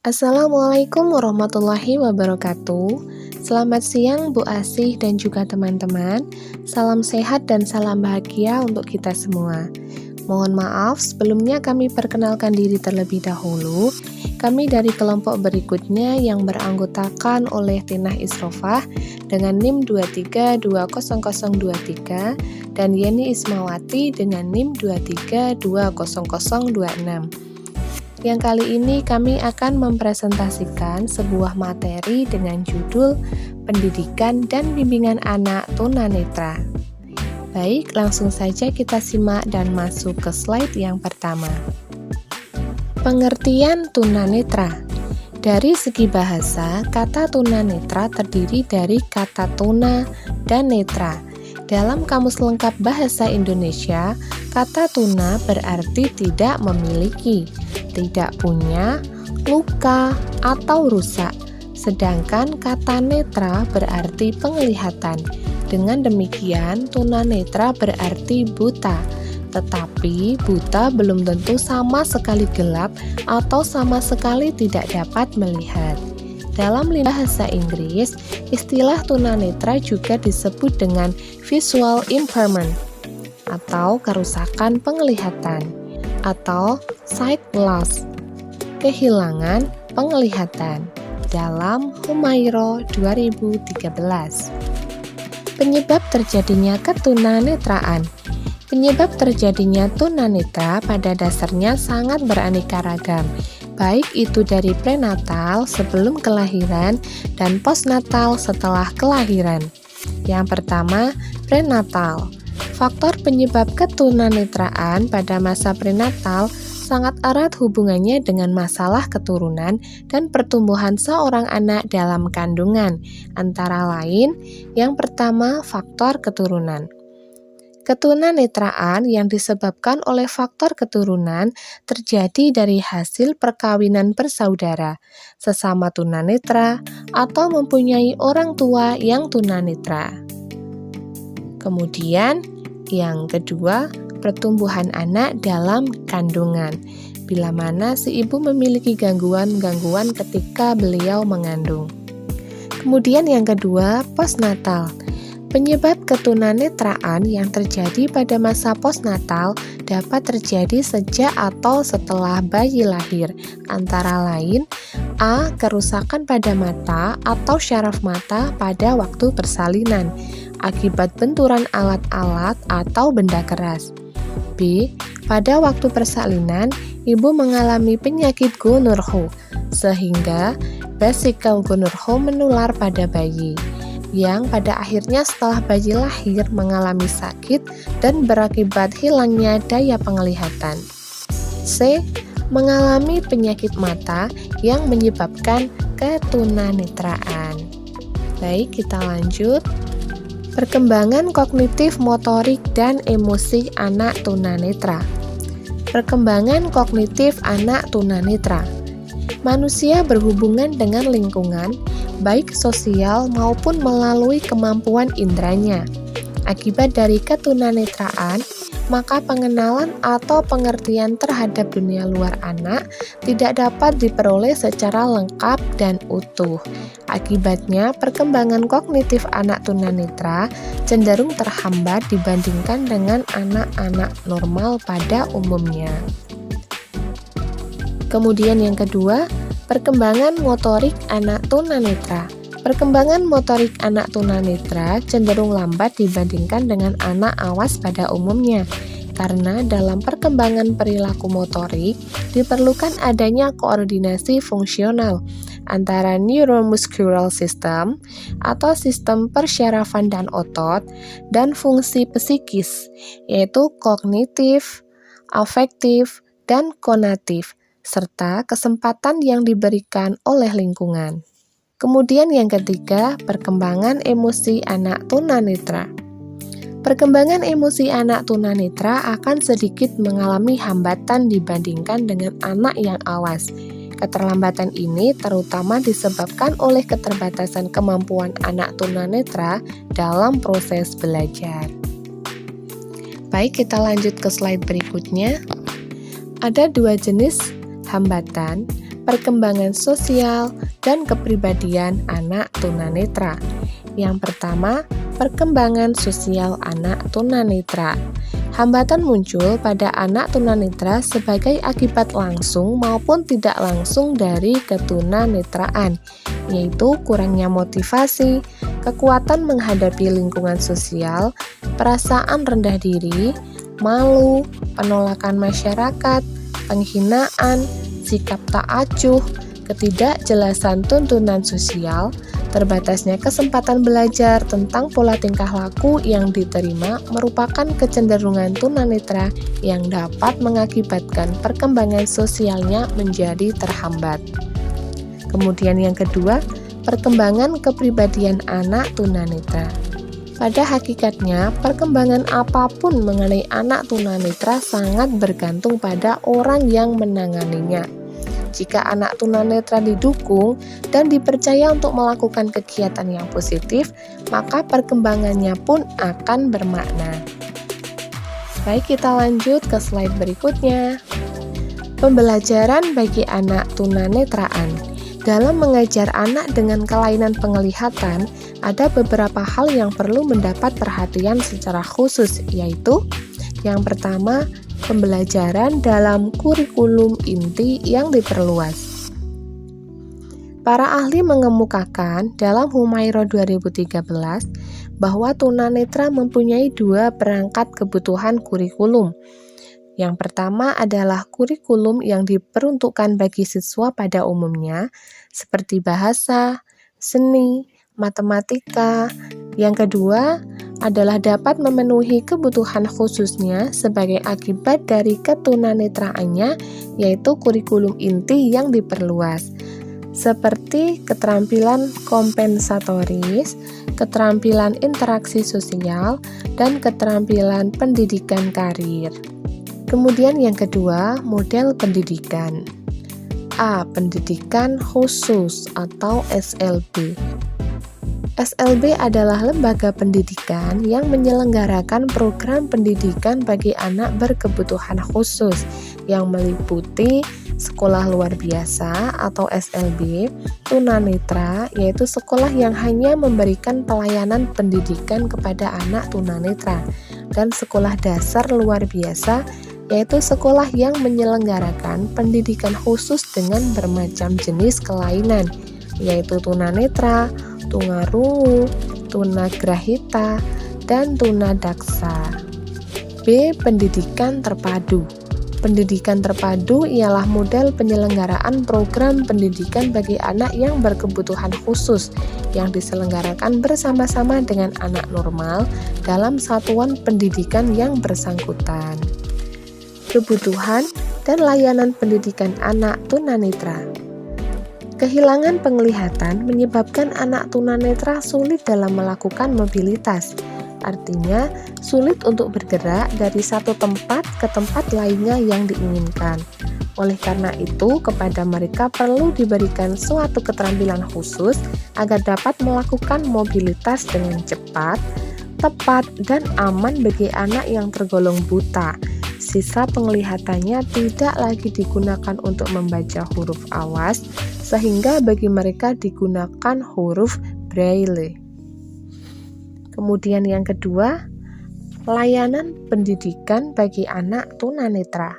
Assalamualaikum warahmatullahi wabarakatuh. Selamat siang Bu Asih dan juga teman-teman. Salam sehat dan salam bahagia untuk kita semua. Mohon maaf, sebelumnya kami perkenalkan diri terlebih dahulu. Kami dari kelompok berikutnya yang beranggotakan oleh Tinah Isrofah dengan NIM 2320023 dan Yeni Ismawati dengan NIM 2320026. Yang kali ini kami akan mempresentasikan sebuah materi dengan judul Pendidikan dan Bimbingan Anak Tunanetra. Baik, langsung saja kita simak dan masuk ke slide yang pertama. Pengertian tunanetra. Dari segi bahasa, kata tunanetra terdiri dari kata tuna dan netra. Dalam Kamus Lengkap Bahasa Indonesia, kata tuna berarti tidak memiliki, tidak punya, luka, atau rusak. Sedangkan kata netra berarti penglihatan. Dengan demikian, tunanetra berarti buta. Tetapi buta belum tentu sama sekali gelap atau sama sekali tidak dapat melihat. Dalam bahasa Inggris, istilah tunanetra juga disebut dengan visual impairment atau kerusakan penglihatan, atau sight loss, kehilangan penglihatan, dalam Humaira 2013. Penyebab terjadinya ketunanetraan. Penyebab terjadinya tunanetra pada dasarnya sangat beraneka ragam, baik itu dari prenatal sebelum kelahiran dan postnatal setelah kelahiran. Yang pertama, prenatal. Faktor penyebab ketunanetraan pada masa prenatal sangat erat hubungannya dengan masalah keturunan dan pertumbuhan seorang anak dalam kandungan. Antara lain, yang pertama, faktor keturunan. Ketunanetraan yang disebabkan oleh faktor keturunan terjadi dari hasil perkawinan bersaudara, sesama tunanetra, atau mempunyai orang tua yang tunanetra. Kemudian, yang kedua, pertumbuhan anak dalam kandungan. Bila mana si ibu memiliki gangguan-gangguan ketika beliau mengandung. Kemudian yang kedua, postnatal. Penyebab ketunanetraan yang terjadi pada masa postnatal dapat terjadi sejak atau setelah bayi lahir, antara lain A. Kerusakan pada mata atau syaraf mata pada waktu persalinan akibat benturan alat-alat atau benda keras. B. Pada waktu persalinan, ibu mengalami penyakit Gunnarho, sehingga vesikel Gunnarho menular pada bayi, yang pada akhirnya setelah bayi lahir mengalami sakit dan berakibat hilangnya daya penglihatan. C. Mengalami penyakit mata yang menyebabkan ketunanetraan. Baik, kita lanjut. Perkembangan kognitif, motorik, dan emosi anak tunanetra. Perkembangan kognitif anak tunanetra. Manusia berhubungan dengan lingkungan, baik sosial maupun melalui kemampuan indranya. Akibat dari ketunanetraan, maka pengenalan atau pengertian terhadap dunia luar anak tidak dapat diperoleh secara lengkap dan utuh. Akibatnya, perkembangan kognitif anak tunanetra cenderung terhambat dibandingkan dengan anak-anak normal pada umumnya. Kemudian yang kedua, perkembangan motorik anak tunanetra. Perkembangan motorik anak tunanetra cenderung lambat dibandingkan dengan anak awas pada umumnya, karena dalam perkembangan perilaku motorik diperlukan adanya koordinasi fungsional antara neuromuscular system atau sistem persyarafan dan otot dan fungsi psikis, yaitu kognitif, afektif, dan konatif, serta kesempatan yang diberikan oleh lingkungan. Kemudian yang ketiga, perkembangan emosi anak tunanetra. Perkembangan emosi anak tunanetra akan sedikit mengalami hambatan dibandingkan dengan anak yang awas. Keterlambatan ini terutama disebabkan oleh keterbatasan kemampuan anak tunanetra dalam proses belajar. Baik, kita lanjut ke slide berikutnya. Ada dua jenis hambatan. perkembangan sosial, dan kepribadian anak tunanetra. Yang pertama, perkembangan sosial anak tunanetra. Hambatan muncul pada anak tunanetra sebagai akibat langsung maupun tidak langsung dari ketunanetraan, yaitu kurangnya motivasi, kekuatan menghadapi lingkungan sosial, perasaan rendah diri, malu, penolakan masyarakat, penghinaan, sikap tak acuh, ketidakjelasan tuntunan sosial, terbatasnya kesempatan belajar tentang pola tingkah laku yang diterima merupakan kecenderungan tunanetra yang dapat mengakibatkan perkembangan sosialnya menjadi terhambat. Kemudian yang kedua, perkembangan kepribadian anak tunanetra. Pada hakikatnya, perkembangan apapun mengenai anak tunanetra sangat bergantung pada orang yang menanganinya. Jika anak tunanetra didukung dan dipercaya untuk melakukan kegiatan yang positif, maka perkembangannya pun akan bermakna. Baik, kita lanjut ke slide berikutnya. Pembelajaran bagi anak tunanetraan. Dalam mengajar anak dengan kelainan penglihatan, ada beberapa hal yang perlu mendapat perhatian secara khusus, yaitu yang pertama, pembelajaran dalam kurikulum inti yang diperluas. Para ahli mengemukakan dalam Humaira 2013 bahwa tunanetra mempunyai dua perangkat kebutuhan kurikulum. Yang pertama adalah kurikulum yang diperuntukkan bagi siswa pada umumnya, seperti bahasa, seni, matematika. Yang kedua adalah dapat memenuhi kebutuhan khususnya sebagai akibat dari ketunanetraannya, yaitu kurikulum inti yang diperluas, seperti keterampilan kompensatoris, keterampilan interaksi sosial, dan keterampilan pendidikan karir. Kemudian yang kedua, model pendidikan. A. Pendidikan khusus atau SLB. SLB adalah lembaga pendidikan yang menyelenggarakan program pendidikan bagi anak berkebutuhan khusus yang meliputi sekolah luar biasa atau SLB, tunanetra, yaitu sekolah yang hanya memberikan pelayanan pendidikan kepada anak tunanetra, dan sekolah dasar luar biasa, yaitu sekolah yang menyelenggarakan pendidikan khusus dengan bermacam jenis kelainan, yaitu tunanetra, tunarungu, tunagrahita, dan tunadaksa. B. Pendidikan terpadu. Pendidikan terpadu ialah model penyelenggaraan program pendidikan bagi anak yang berkebutuhan khusus yang diselenggarakan bersama-sama dengan anak normal dalam satuan pendidikan yang bersangkutan. Kebutuhan dan layanan pendidikan anak tunanetra. Kehilangan penglihatan menyebabkan anak tunanetra sulit dalam melakukan mobilitas. Artinya, sulit untuk bergerak dari satu tempat ke tempat lainnya yang diinginkan. Oleh karena itu, kepada mereka perlu diberikan suatu keterampilan khusus agar dapat melakukan mobilitas dengan cepat, tepat, dan aman bagi anak yang tergolong buta. Sisa penglihatannya tidak lagi digunakan untuk membaca huruf awas, sehingga bagi mereka digunakan huruf Braille. Kemudian yang kedua, layanan pendidikan bagi anak tunanetra.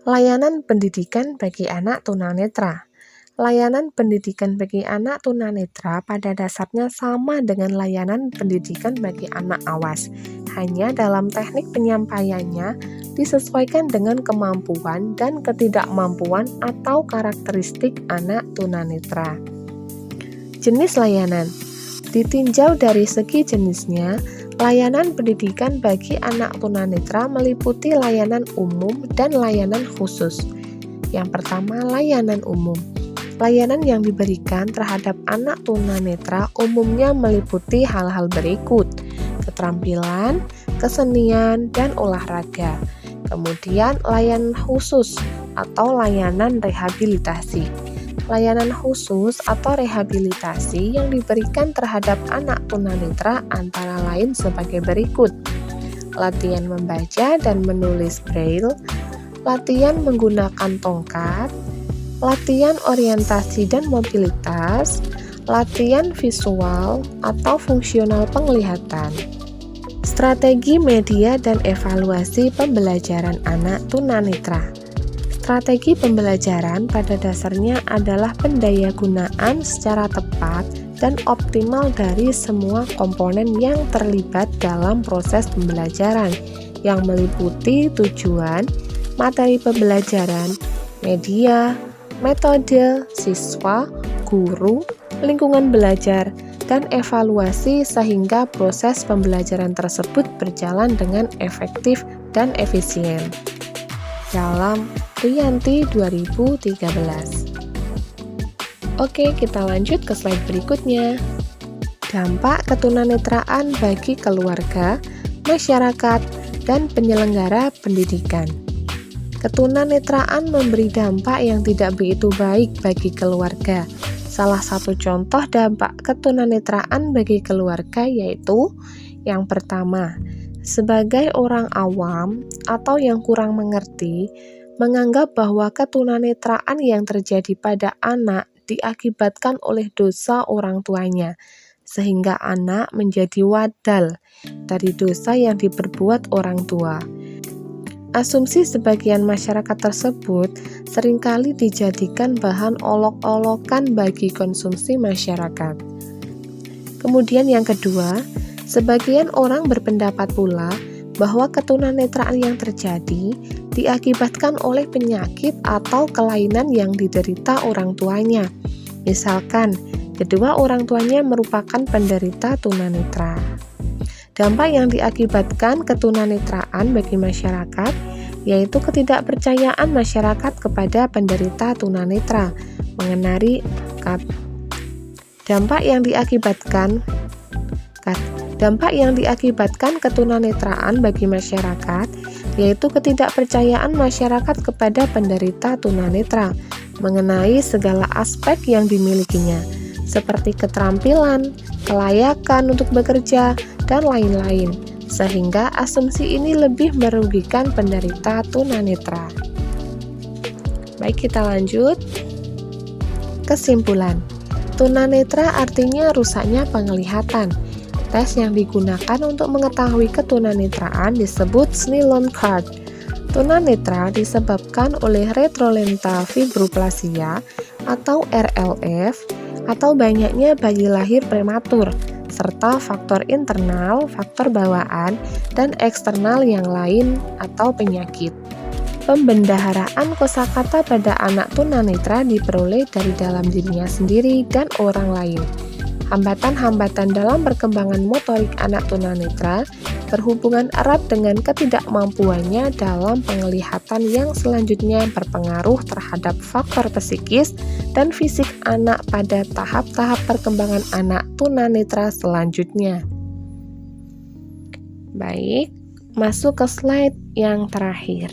Layanan pendidikan bagi anak tunanetra. Layanan pendidikan bagi anak tunanetra pada dasarnya sama dengan layanan pendidikan bagi anak awas. Hanya dalam teknik penyampaiannya disesuaikan dengan kemampuan dan ketidakmampuan atau karakteristik anak tunanetra. Jenis layanan ditinjau dari segi jenisnya. Layanan pendidikan bagi anak tunanetra meliputi layanan umum dan layanan khusus. Yang pertama, layanan umum. Layanan yang diberikan terhadap anak tunanetra umumnya meliputi hal-hal berikut: keterampilan, kesenian, dan olahraga. Kemudian layanan khusus atau layanan rehabilitasi. Layanan khusus atau rehabilitasi yang diberikan terhadap anak tunanetra antara lain sebagai berikut: latihan membaca dan menulis Braille, latihan menggunakan tongkat, latihan orientasi dan mobilitas, latihan visual atau fungsional penglihatan. Strategi media dan evaluasi pembelajaran anak tunanetra. Strategi pembelajaran pada dasarnya adalah pendayagunaan secara tepat dan optimal dari semua komponen yang terlibat dalam proses pembelajaran, yang meliputi tujuan, materi pembelajaran, media, metode, siswa, guru, lingkungan belajar, dan evaluasi sehingga proses pembelajaran tersebut berjalan dengan efektif dan efisien. Dalam Rianti 2013. Oke, kita lanjut ke slide berikutnya. Dampak ketunanetraan bagi keluarga, masyarakat, dan penyelenggara pendidikan. Ketunanetraan memberi dampak yang tidak begitu baik bagi keluarga. Salah satu contoh dampak ketunanetraan bagi keluarga yaitu yang pertama, sebagai orang awam atau yang kurang mengerti, menganggap bahwa ketunanetraan yang terjadi pada anak diakibatkan oleh dosa orang tuanya, sehingga anak menjadi wadal dari dosa yang diperbuat orang tua. Asumsi sebagian masyarakat tersebut seringkali dijadikan bahan olok-olokan bagi konsumsi masyarakat. Kemudian yang kedua, sebagian orang berpendapat pula bahwa ketunanetraan yang terjadi diakibatkan oleh penyakit atau kelainan yang diderita orang tuanya. Misalkan, kedua orang tuanya merupakan penderita tunanetra. Dampak yang diakibatkan ketunanetraan bagi masyarakat yaitu ketidakpercayaan masyarakat kepada penderita tunanetra mengenai dampak yang diakibatkan ketunanetraan bagi masyarakat yaitu ketidakpercayaan masyarakat kepada penderita tunanetra mengenai segala aspek yang dimilikinya, seperti keterampilan, kelayakan untuk bekerja, dan lain-lain, sehingga asumsi ini lebih merugikan penderita tunanetra. Baik, kita lanjut. Kesimpulan, tunanetra artinya rusaknya penglihatan. Tes yang digunakan untuk mengetahui ketunanetraan disebut Snellen card. Tunanetra disebabkan oleh retrolental fibroplasia atau RLF atau banyaknya bayi lahir prematur, serta faktor internal, faktor bawaan, dan eksternal yang lain atau penyakit. Pembendaharaan kosakata pada anak tunanetra diperoleh dari dalam dirinya sendiri dan orang lain. Hambatan-hambatan dalam perkembangan motorik anak tunanetra berhubungan erat dengan ketidakmampuannya dalam penglihatan yang selanjutnya berpengaruh terhadap faktor psikis dan fisik anak pada tahap-tahap perkembangan anak tunanetra selanjutnya. Baik, masuk ke slide yang terakhir.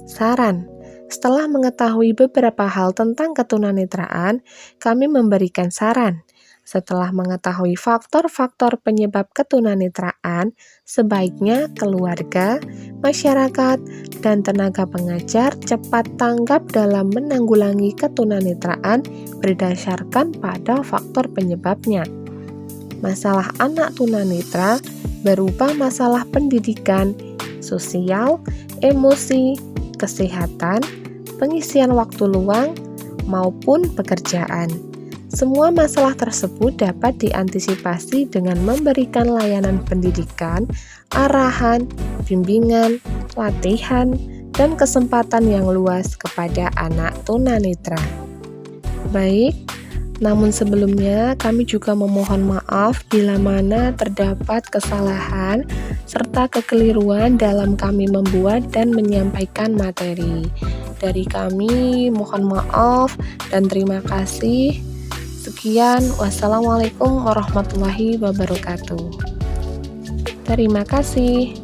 Saran. Setelah mengetahui beberapa hal tentang ketunanetraan, kami memberikan saran. Setelah mengetahui faktor-faktor penyebab ketunanetraan, sebaiknya keluarga, masyarakat, dan tenaga pengajar cepat tanggap dalam menanggulangi ketunanetraan berdasarkan pada faktor penyebabnya. Masalah anak tunanetra berupa masalah pendidikan, sosial, emosi, kesehatan, pengisian waktu luang, maupun pekerjaan. Semua masalah tersebut dapat diantisipasi dengan memberikan layanan pendidikan, arahan, bimbingan, latihan, dan kesempatan yang luas kepada anak tunanetra. Baik, namun sebelumnya kami juga memohon maaf bila mana terdapat kesalahan serta kekeliruan dalam kami membuat dan menyampaikan materi. Dari kami mohon maaf dan terima kasih. Sekian, wassalamualaikum warahmatullahi wabarakatuh. Terima kasih.